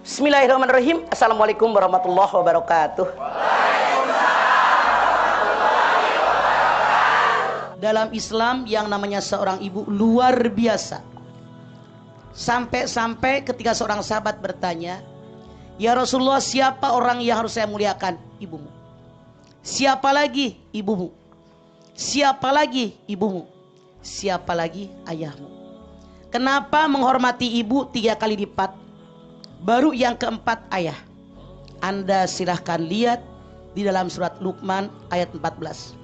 Bismillahirrahmanirrahim. Assalamualaikum warahmatullahi wabarakatuh. Dalam Islam yang namanya seorang ibu luar biasa. Sampai-sampai ketika seorang sahabat bertanya, "Ya Rasulullah, siapa orang yang harus saya muliakan?" Ibumu. "Siapa lagi?" "Ibumu." "Siapa lagi?" "Ibumu." "Siapa lagi?" "Ayahmu." Kenapa menghormati ibu 3 kali lipat? Baru yang keempat ayah. Anda silahkan lihat di dalam surat Luqman ayat 14.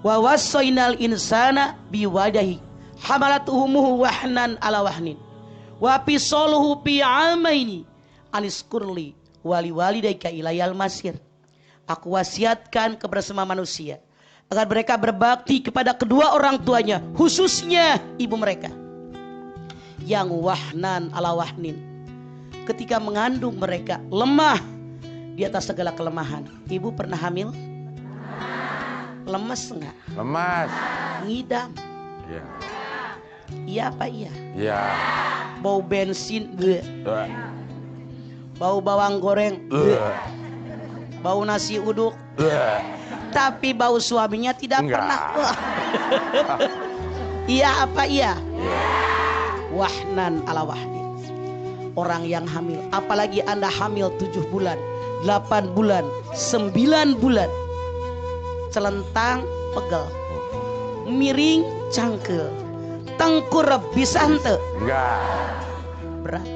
Wa wassaynal insana biwadahi hamalat ummuhu wahnan ala wahnin wa fisaluhu fi amaini aniskurli wali walidayka ilayal masir. Aku wasiatkan kepada semua manusia agar mereka berbakti kepada kedua orang tuanya, khususnya ibu mereka yang wahnan ala wahnin, ketika mengandung mereka lemah di atas segala kelemahan. Ibu pernah hamil? Lemes enggak? Lemas. Ngidam? Iya. Iya apa iya? Iya. Bau bensin? Bau bawang goreng? Bau nasi uduk? Tapi bau suaminya tidak Enggak. pernah. Iya apa iya? Wahnan ala wahnin. Orang yang hamil, apalagi Anda hamil 7 bulan, 8 bulan, 9 bulan, celentang pegel, miring cangkel, tengkurap bisa ente? Enggak. Berat.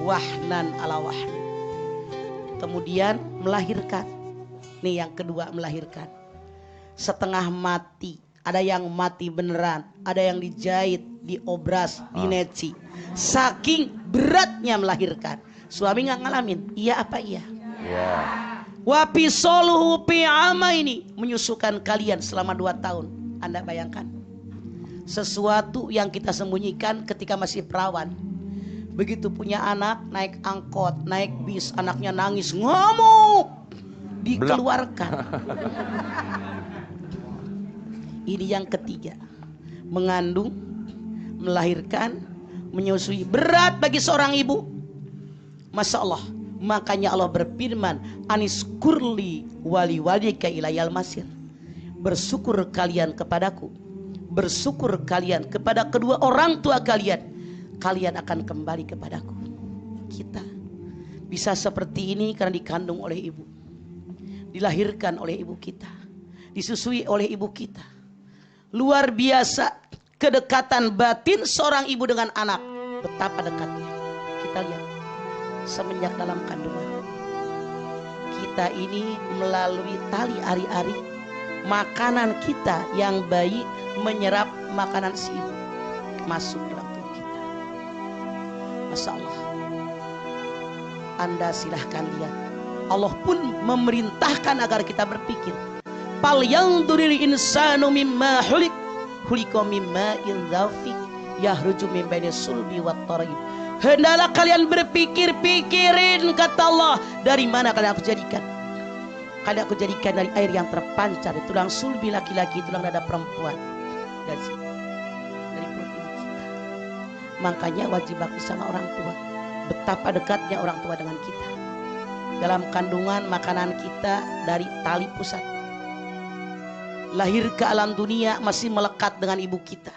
Wahnan ala wahnin. Kemudian melahirkan. Nih yang kedua, melahirkan. Setengah mati. Ada yang mati beneran, ada yang dijahit, diobras, dineci. Saking beratnya melahirkan. Suami nggak ngalamin. Iya apa iya? Iya. Wa fisoluhu fi amaini, menyusukan kalian selama 2 tahun. Anda bayangkan, sesuatu yang kita sembunyikan ketika masih perawan. Begitu punya anak, naik angkot, naik bis, anaknya nangis, ngamuk, dikeluarkan. Ini yang ketiga, mengandung, melahirkan, menyusui, berat bagi seorang ibu. Masya Allah. Makanya Allah berfirman, Anis kurli wali walika ilayal masir. Bersyukur kalian kepadaku, bersyukur kalian kepada kedua orang tua kalian, kalian akan kembali kepadaku. Kita bisa seperti ini karena dikandung oleh ibu, dilahirkan oleh ibu kita, disusui oleh ibu kita. Luar biasa kedekatan batin seorang ibu dengan anak. Betapa dekatnya. Kita lihat semenjak dalam kandungan, kita ini melalui tali ari-ari, makanan kita yang bayi menyerap makanan si ibu masuk dalam tubuh kita. Masya Allah. Anda silahkan lihat, Allah pun memerintahkan agar kita berpikir, Fal yanzuril insanu mimma khuliqa mimma idzafiq yahruju min baini sulbi wat tarib. Hendaklah kalian berpikir, pikirin kata Allah, dari mana kalian aku jadikan? Kalian aku jadikan dari air yang terpancar dari tulang sulbi laki-laki, tulang dada perempuan. Dari sini, dari perut ibu kita. Makanya wajib bakti sama orang tua. Betapa dekatnya orang tua dengan kita. Dalam kandungan, makanan kita dari tali pusat. Lahir ke alam dunia masih melekat dengan ibu kita.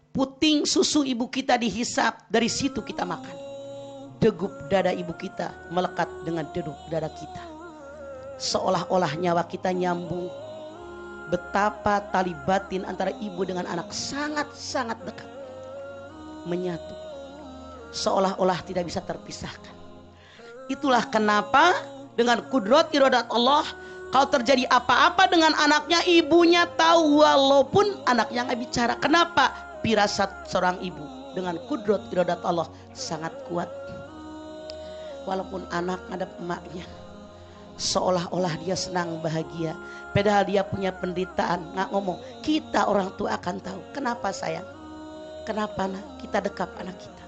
Puting susu ibu kita dihisap, dari situ kita makan. Degup dada ibu kita melekat dengan degup dada kita. Seolah-olah nyawa kita nyambung. Betapa tali batin antara ibu dengan anak sangat-sangat dekat, menyatu, seolah-olah tidak bisa terpisahkan. Itulah kenapa dengan kudrat iradat Allah, kalau terjadi apa-apa dengan anaknya, ibunya tahu walaupun anaknya nggak bicara. Kenapa? Firasat seorang ibu dengan kudrat iradat Allah sangat kuat. Walaupun anak ngadep emaknya, seolah-olah dia senang bahagia, padahal dia punya penderitaan, nggak ngomong. Kita orang tua akan tahu. Kenapa sayang? Kenapa nak? Kita dekap anak kita.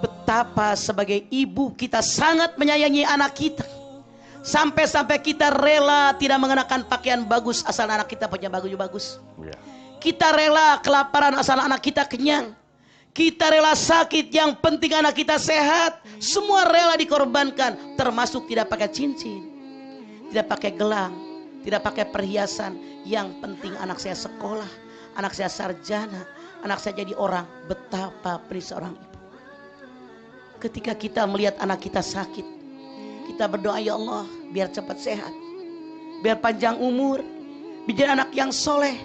Betapa sebagai ibu kita sangat menyayangi anak kita. Sampai-sampai kita rela tidak mengenakan pakaian bagus asal anak kita punya baju bagus. Kita rela kelaparan asal anak kita kenyang. Kita rela sakit, yang penting anak kita sehat. Semua rela dikorbankan, termasuk tidak pakai cincin, tidak pakai gelang, tidak pakai perhiasan. Yang penting anak saya sekolah, anak saya sarjana, anak saya jadi orang. Betapa pedih seorang ibu ketika kita melihat anak kita sakit. Kita berdoa, ya Allah biar cepat sehat, biar panjang umur, biar anak yang soleh.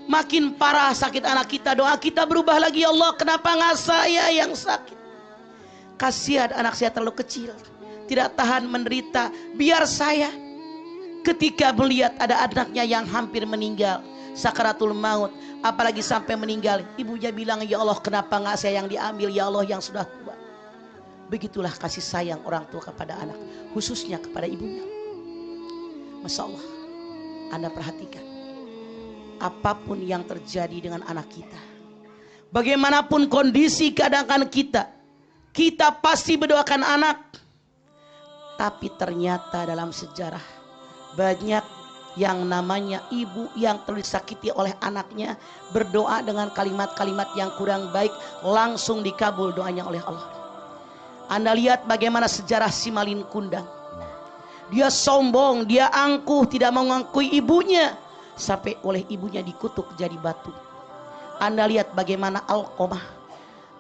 Makin parah sakit anak kita, doa kita berubah lagi, ya Allah kenapa nggak saya yang sakit? Kasihan anak saya terlalu kecil, tidak tahan menderita, biar saya. Ketika melihat ada anaknya yang hampir meninggal, sakaratul maut, apalagi sampai meninggal, ibunya bilang, ya Allah kenapa nggak saya yang diambil, ya Allah yang sudah tua. Begitulah kasih sayang orang tua kepada anak, khususnya kepada ibunya. Masya Allah, Anda perhatikan, apapun yang terjadi dengan anak kita, bagaimanapun kondisi keadaan kita, kita pasti mendoakan anak. Tapi ternyata dalam sejarah banyak yang namanya ibu yang tersakiti oleh anaknya, berdoa dengan kalimat-kalimat yang kurang baik, langsung dikabul doanya oleh Allah. Anda lihat bagaimana sejarah si Malin Kundang. Dia sombong, dia angkuh, tidak mengakui ibunya, sampai oleh ibunya dikutuk jadi batu. Anda lihat bagaimana Alqamah,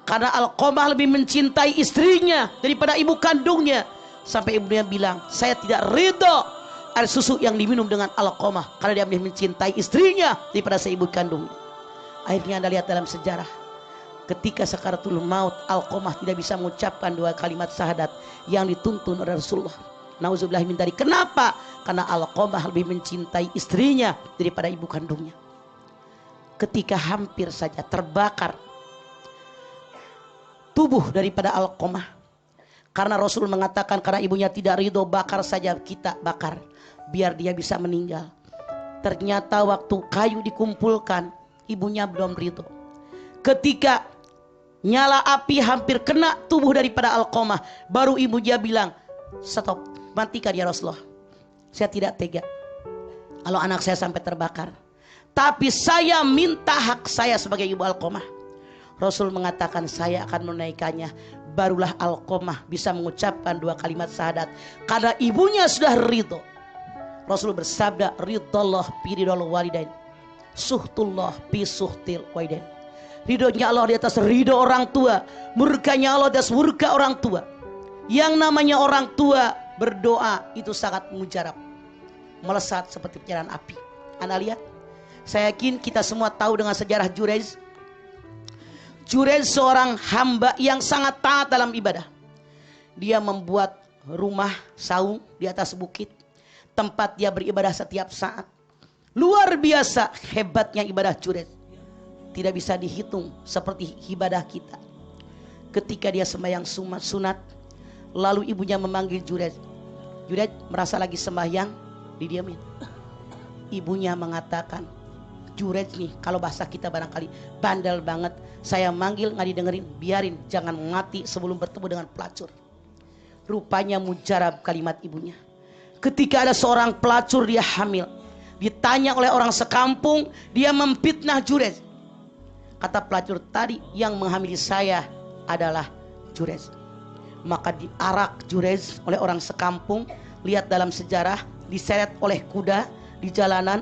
karena Alqamah lebih mencintai istrinya daripada ibu kandungnya, sampai ibunya bilang, saya tidak ridho air susu yang diminum dengan Alqamah, karena dia lebih mencintai istrinya daripada ibu kandungnya. Akhirnya Anda lihat dalam sejarah, ketika sakaratul maut, Alqamah tidak bisa mengucapkan dua kalimat syahadat yang dituntun oleh Rasulullah. Nauzubillah min dzalik. Kenapa? Karena Alqamah lebih mencintai istrinya daripada ibu kandungnya. Ketika hampir saja terbakar tubuh daripada Alqamah, karena Rasul mengatakan karena ibunya tidak ridho, bakar saja kita bakar biar dia bisa meninggal. Ternyata waktu kayu dikumpulkan, ibunya belum ridho. Ketika nyala api hampir kena tubuh daripada Alqamah, baru ibunya bilang, stop, matikan ya Rasulullah. Saya tidak tega kalau anak saya sampai terbakar, tapi saya minta hak saya sebagai ibu Alqamah. Rasul mengatakan, saya akan menunaikannya. Barulah Alqamah bisa mengucapkan dua kalimat syahadat karena ibunya sudah ridho. Rasul bersabda, ridallah fi ridal walidain, suhtullah fi suhtil walidain. Ridhonya Allah di atas ridho orang tua, murkanya Allah di atas murka orang tua. Yang namanya orang tua berdoa itu sangat mujarab, melesat seperti percikan api. Anda lihat, saya yakin kita semua tahu dengan sejarah Jurayj. Jurayj seorang hamba yang sangat taat dalam ibadah. Dia membuat rumah saung di atas bukit, tempat dia beribadah setiap saat. Luar biasa hebatnya ibadah Jurayj. Tidak bisa dihitung seperti ibadah kita. Ketika dia sembahyang sunat, lalu ibunya memanggil Jurayj. Jurayj merasa lagi sembahyang, didiamin. Ibunya mengatakan, Jurayj nih kalau bahasa kita barangkali bandel banget, saya manggil nggak didengerin, biarin, jangan mati sebelum bertemu dengan pelacur. Rupanya mujarab kalimat ibunya. Ketika ada seorang pelacur, dia hamil, ditanya oleh orang sekampung, dia memfitnah Jurayj. Kata pelacur tadi, yang menghamili saya adalah Jurayj. Maka diarak Jurayj oleh orang sekampung. Lihat dalam sejarah, diseret oleh kuda di jalanan.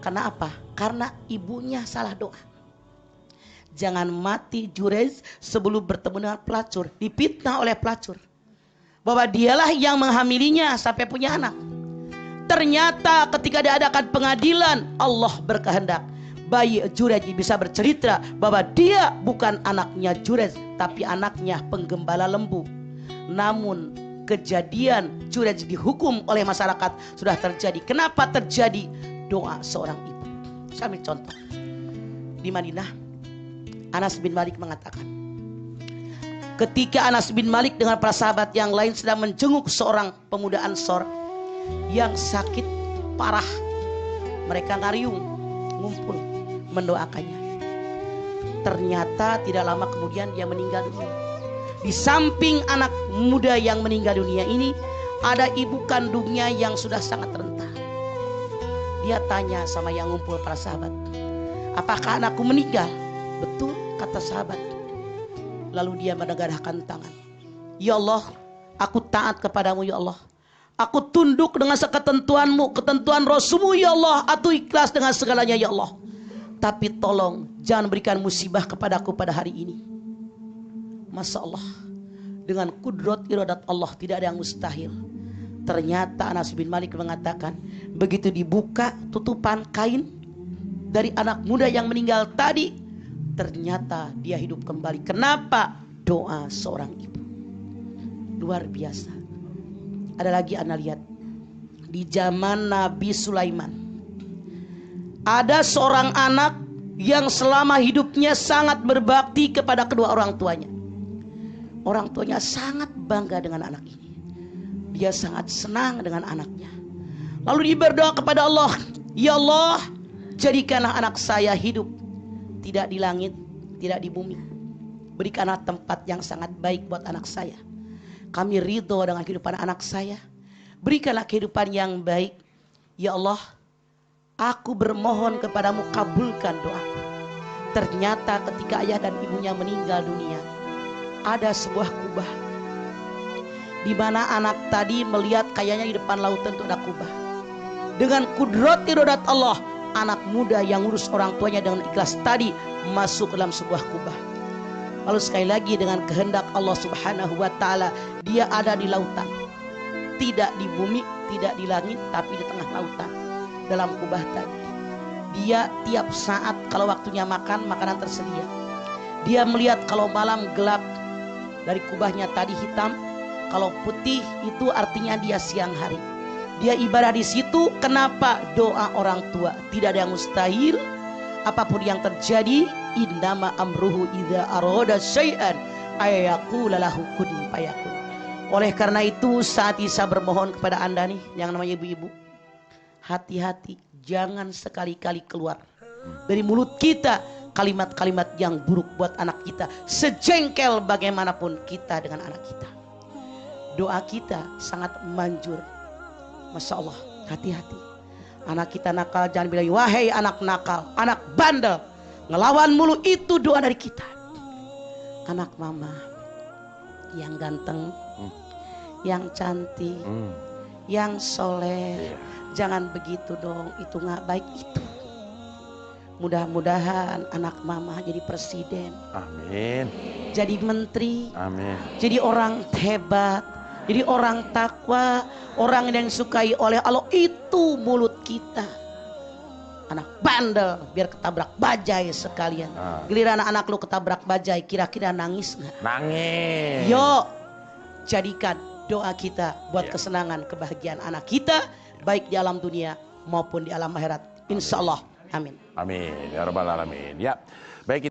Karena apa? Karena ibunya salah doa. Jangan mati Jurayj sebelum bertemu dengan pelacur. Dipitnah oleh pelacur bahwa dialah yang menghamilinya sampai punya anak. Ternyata ketika diadakan pengadilan, Allah berkehendak bayi Jurayj bisa bercerita bahwa dia bukan anaknya Jurayj, tapi anaknya penggembala lembu. Namun kejadian Jurayj dihukum oleh masyarakat sudah terjadi. Kenapa terjadi? Doa seorang ibu. Saya ambil contoh. Di Madinah, Anas bin Malik mengatakan, ketika Anas bin Malik dengan para sahabat yang lain sedang menjenguk seorang pemuda Ansor yang sakit parah, mereka ngariung, ngumpul mendoakannya. Ternyata tidak lama kemudian dia meninggal dunia. Di samping anak muda yang meninggal dunia ini, ada ibu kandungnya yang sudah sangat renta. Dia tanya sama yang ngumpul para sahabat, apakah anakku meninggal? Betul, kata sahabat. Lalu dia menegakkan tangan. Ya Allah, aku taat kepadamu ya Allah. Aku tunduk dengan seketentuanmu, ketentuan Rasulmu ya Allah. Aku ikhlas dengan segalanya ya Allah. Tapi tolong jangan berikan musibah kepadaku pada hari ini. Masya Allah, dengan kudrat iradat Allah tidak ada yang mustahil. Ternyata Anas bin Malik mengatakan, begitu dibuka tutupan kain dari anak muda yang meninggal tadi, ternyata dia hidup kembali. Kenapa? Doa seorang ibu. Luar biasa. Ada lagi Anda lihat, di zaman Nabi Sulaiman ada seorang anak yang selama hidupnya sangat berbakti kepada kedua orang tuanya. Orang tuanya sangat bangga dengan anak ini. Dia sangat senang dengan anaknya. Lalu dia berdoa kepada Allah, ya Allah, jadikanlah anak saya hidup tidak di langit, tidak di bumi. Berikanlah tempat yang sangat baik buat anak saya. Kami ridho dengan kehidupan anak saya. Berikanlah kehidupan yang baik. Ya Allah, aku bermohon kepadamu, kabulkan doaku. Ternyata ketika ayah dan ibunya meninggal dunia, ada sebuah kubah di mana anak tadi melihat kayaknya di depan lautan itu ada kubah. Dengan kudrat iradat Allah, anak muda yang ngurus orang tuanya dengan ikhlas tadi masuk dalam sebuah kubah. Lalu sekali lagi dengan kehendak Allah Subhanahu wa taala, dia ada di lautan. Tidak di bumi, tidak di langit, tapi di tengah lautan. Dalam kubah tadi. Dia tiap saat kalau waktunya makan, makanan tersedia. Dia melihat kalau malam gelap, dari kubahnya tadi hitam, kalau putih itu artinya dia siang hari. Dia ibadah di situ. Kenapa? Doa orang tua. Tidak ada yang mustahil. Apapun yang terjadi, innama amruhu idza arada syai'an ayyaqula lahu kun fayakun. Oleh karena itu saat Isa bermohon kepada Anda nih yang namanya ibu-ibu, hati-hati, jangan sekali-kali keluar dari mulut kita kalimat-kalimat yang buruk buat anak kita, sejengkel bagaimanapun kita dengan anak kita. Doa kita sangat manjur. Masya Allah, hati-hati. Anak kita nakal, jangan bilang wahai anak nakal, anak bandel, ngelawan mulu. Itu doa dari kita. Anak mama yang ganteng, yang cantik, yang soleh, jangan begitu dong, itu nggak baik itu. Mudah-mudahan anak mama jadi presiden, amin, jadi menteri, amin, jadi orang hebat, jadi orang takwa, orang yang disukai oleh Allah. Itu mulut kita. Anak bandel biar ketabrak bajai sekalian. Giliran anak lu ketabrak bajai, kira-kira nangis nggak? Nangis. Yuk, jadikan doa kita buat kesenangan, kebahagiaan anak kita, baik di alam dunia maupun di alam akhirat. Insya Allah. Amin. Amin. Ya Rabbal Alamin. Ya, baik.